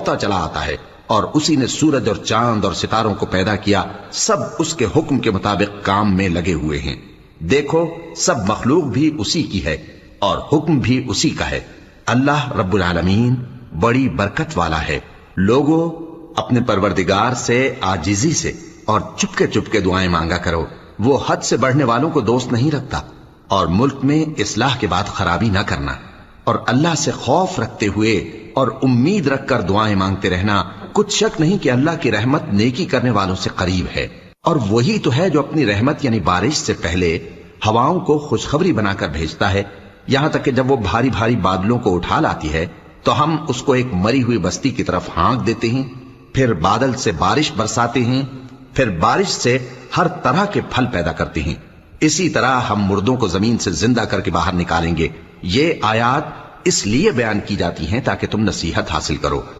दौड़ता चला आता है, और उसी ने सूरज और चांद और सितारों को पैदा किया, सब उसके हुक्म के मुताबिक काम में लगे हुए हैं। देखो, सब मखलूक भी उसी की है और हुक्म भी उसी का है। अल्लाह रब्बुल आलमीन बड़ी बरकत वाला है। लोगों, अपने परवरदिगार से आजिजी से और चुपके चुपके दुआएं मांगा करो। वो हद से बढ़ने वालों को दोस्त नहीं रखता। और मुल्क में इस्लाह के बाद खराबी ना करना, और अल्लाह से खौफ रखते हुए और उम्मीद रखकर दुआएं मांगते रहना। कुछ शक नहीं कि अल्लाह की रहमत नेकी करने वालों से करीब है। और वही तो है जो अपनी रहमत यानी बारिश से पहले हवाओं को खुशखबरी बनाकर भेजता है, यहां तक कि जब वो भारी भारी बादलों को उठा लाती है तो हम उसको एक मरी हुई बस्ती की तरफ हाँक देते हैं। फिर बादल से बारिश बरसाते हैं, फिर बारिश से हर तरह के फल पैदा करते हैं। इसी तरह हम मुर्दों को जमीन से जिंदा करके बाहर निकालेंगे। ये आयात इसलिए बयान की जाती हैं ताकि तुम नसीहत हासिल करो।